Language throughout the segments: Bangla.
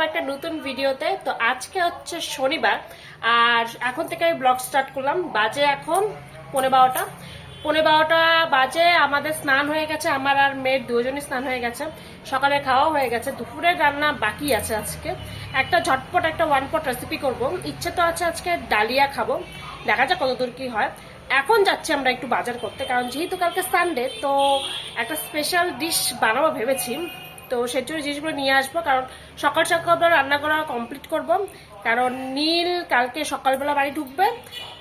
একটা নতুন ভিডিওতে। তো আজকে হচ্ছে শনিবার, আর এখন থেকে আমি ব্লগ স্টার্ট করলাম। বাজে এখন 12:15। 12:15 বাজে। আমাদের স্নান হয়ে গেছে, আমার আর মেয়ের দুজনই স্নান হয়ে গেছে, সকালে খাওয়া হয়ে গেছে। দুপুরের রান্না বাকি আছে। আজকে একটা ঝটপট একটা ওয়ান পট রেসিপি করব। ইচ্ছে তো আছে আজকে ডালিয়া খাবো, দেখা যাক কতদূর কি হয়। এখন যাচ্ছি আমরা একটু বাজার করতে, কারণ যেহেতু কালকে সানডে, তো একটা স্পেশাল ডিশ বানাবো ভেবেছি। তো সেই জন্য জিনিসগুলো নিয়ে আসবো, কারণ সকাল সকালবেলা রান্না করা কমপ্লিট করব। কারণ নীল কালকে সকালবেলা বাড়ি ঢুকবে,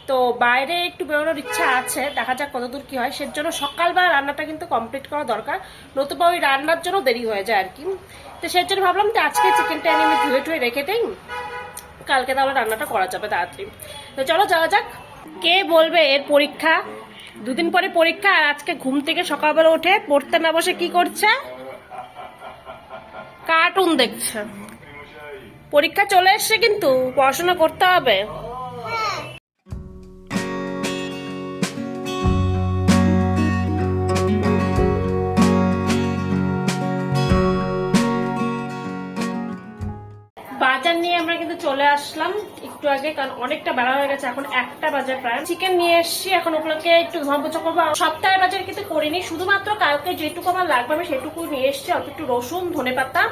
তো বাইরে একটু বেরোনোর ইচ্ছা আছে, দেখা যাক কতদূর কি হয়। সেজন্য সকালবেলা রান্নাটা কিন্তু কমপ্লিট করা দরকার, নতুবা ওই রান্নার জন্য দেরি হয়ে যায় আর কি। তো সেই জন্য ভাবলাম যে আজকে চিকেনটা এনে আমি ধুয়ে টুয়ে রেখে দিই, কালকে তাহলে রান্নাটা করা যাবে তাড়াতাড়ি। তো চলো যাওয়া যাক। কে বলবে এর পরীক্ষা, দুদিন পরে পরীক্ষা, আর আজকে ঘুম থেকে সকালবেলা উঠে পড়তে না বসে কি করছে, কার্টুন দেখছে। পরীক্ষা চলে এসছে, কিন্তু পড়াশোনা করতে হবে। বাজার নিয়ে আমরা কিন্তু চলে আসলাম একটু আগে, কারণ অনেকটা বেলা হয়ে গেছে, এখন 1টা বাজে প্রায়। চিকেন নিয়ে এসছি, এখন ওগুলোকে একটু ধোয়া করবো। সপ্তাহের বাজার কিন্তু করিনি, শুধুমাত্র কালকে যেটুকু আমার লাগবে আমি সেটুকু নিয়ে এসছি। অল্প একটু রসুন, ধনেপাতা,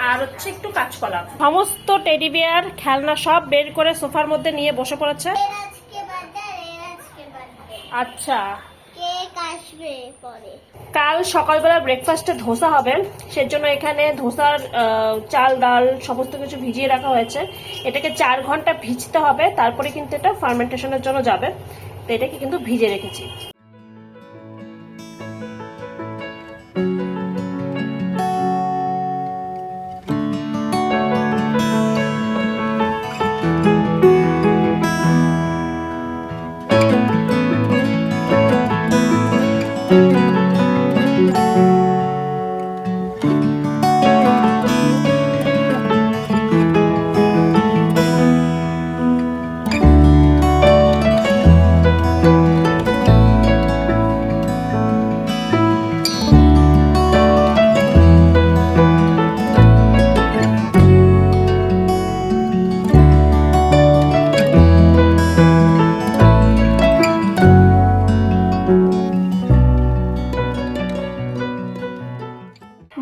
আর হচ্ছে একটু কাঁচকলা। সমস্ত টেডি বিয়ার খেলনা সব বের করে সোফার মধ্যে নিয়ে বসে পড়েছে। আচ্ছা, কাল সকালবেলা ব্রেকফাস্টে ধোসা হবে, সেজন্য এখানে ধোসার চাল ডাল সমস্ত কিছু ভিজিয়ে রাখা হয়েছে। এটাকে 4 ঘন্টা ভিজতে হবে, তারপরে কিন্তু এটা ফার্মেন্টেশনের জন্য যাবে। তো এটাকে কিন্তু ভিজে রেখেছি।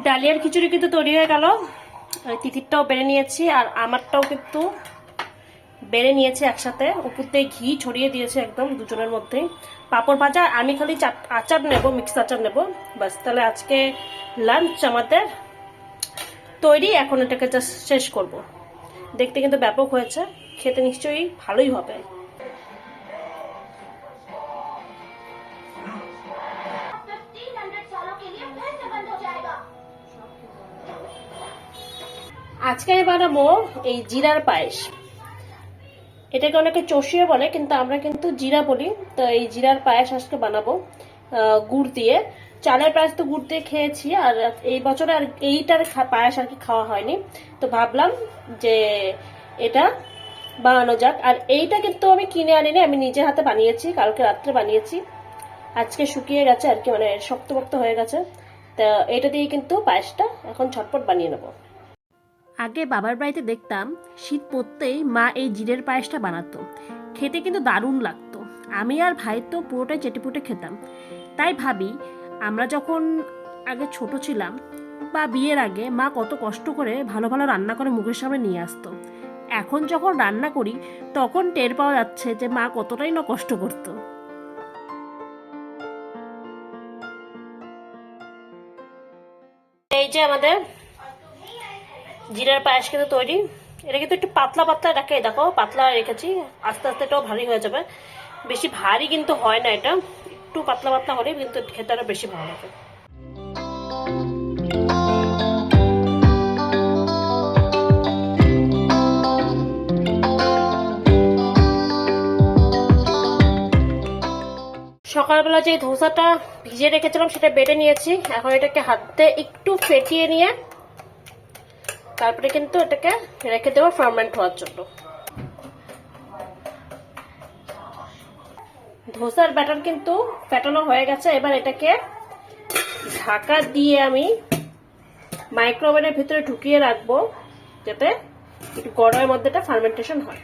ডালিয়ার খিচুড়ি কিন্তু তৈরি হয়ে গেল। তিথিরটাও বেড়ে নিয়েছি, আর আমারটাও কিন্তু বেড়ে নিয়েছি একসাথে। উপর দিয়ে ঘি ছড়িয়ে দিয়েছে একদম দুজনের মধ্যেই। পাঁপড় ভাজা, আমি খালি আচার নেব, মিক্স আচার নেব, বাস। তাহলে আজকে লাঞ্চ আমাদের তৈরি। এখন এটাকে জাস্ট শেষ করব। দেখতে কিন্তু ব্যাপক হয়েছে, খেতে নিশ্চয়ই ভালোই হবে। আজকে আমি বানাবো এই জিরার পায়েস। এটাকে অনেকে চষিয়ে বলে, কিন্তু আমরা কিন্তু জিরা বলি। তো এই জিরার পায়েস আজকে বানাবো গুড় দিয়ে। চালের পায়েস তো গুড় দিয়ে খেয়েছি, আর এই বছরে আর এইটার পায়েস আর কি খাওয়া হয়নি। তো ভাবলাম যে এটা বানানো যাক। আর এইটা কিন্তু আমি কিনে আনিনি, আমি নিজের হাতে বানিয়েছি, কালকে রাত্রে বানিয়েছি। আজকে শুকিয়ে গেছে আর কি, মানে শক্ত হয়ে গেছে। তা এটা দিয়ে কিন্তু পায়েসটা এখন ঝটপট বানিয়ে নেবো। আগে বাবার বাড়িতে দেখতাম শীত পড়তেই মা এই জিরের পায়েসটা বানাতো, খেতে কিন্তু দারুণ লাগতো। আমি আর ভাই তো পুরোটাই চেটেপুটে খেতাম। তাই ভাবি, আমরা যখন আগে ছোট ছিলাম বা বিয়ের আগে, মা কত কষ্ট করে ভালো ভালো রান্না করে মুখের সামনে নিয়ে আসতো। এখন যখন রান্না করি, তখন টের পাওয়া যাচ্ছে যে মা কতটাই না কষ্ট করতো। এই যে আমাদের জিরার পায়েস কিন্তু তৈরি। এটা কিন্তু একটু পাতলা পাতলা রাখে, দেখো পাতলা রেখেছি, আস্তে আস্তে এটাও ভারী হয়ে যাবে। বেশি ভারী কিন্তু হয় না, এটা একটু পাতলা পাতলা হলে কিন্তু খেতে আরো বেশি ভালো লাগে। সকালবেলা যে ধোসাটা ভিজিয়ে রেখেছিলাম সেটা বেটে নিয়েছি। এখন এটাকে হাত দিয়ে একটু ফেটিয়ে নিয়ে তারপরে কিন্তু এটাকে রেখে দেবো ফার্মেন্ট হওয়ার জন্য। ধোসার ব্যাটার কিন্তু ফেটানো হয়ে গেছে। এবার এটাকে ঢাকা দিয়ে আমি মাইক্রোওভেনের ভিতরে ঢুকিয়ে রাখবো যাতে একটু গরমের মধ্যে এটা ফার্মেন্টেশন হয়।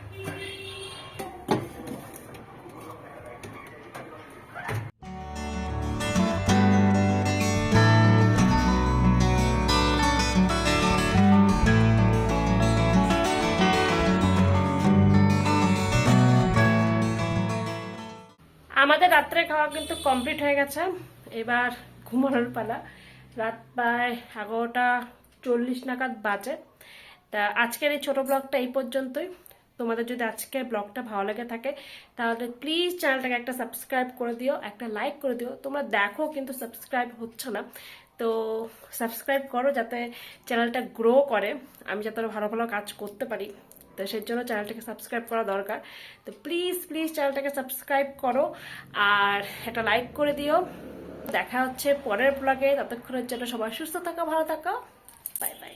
আমাদের রাত্রে খাওয়া কিন্তু কমপ্লিট হয়ে গেছে, এবার ঘুমানোর পালা। রাত প্রায় 11:40 নাগাদ বাজে। তা আজকের এই ছোট ব্লগটা এই পর্যন্তই। তোমাদের যদি আজকে ব্লগটা ভালো লেগে থাকে তাহলে প্লিজ চ্যানেলটাকে একটা সাবস্ক্রাইব করে দিও, একটা লাইক করে দিও। তোমরা দেখো কিন্তু সাবস্ক্রাইব হচ্ছে না, তো সাবস্ক্রাইব করো যাতে চ্যানেলটা গ্রো করে, আমি যাতে আরো ভালো ভালো কাজ করতে পারি। তো সেই জন্য চ্যানেলটাকে সাবস্ক্রাইব করা দরকার। তো প্লিজ প্লিজ চ্যানেলটাকে সাবস্ক্রাইব করো আর একটা লাইক করে দিও। দেখা হচ্ছে পরের ব্লগে, ততক্ষণের জন্য সবাই সুস্থ থাকো, ভালো থাকো, বাই বাই।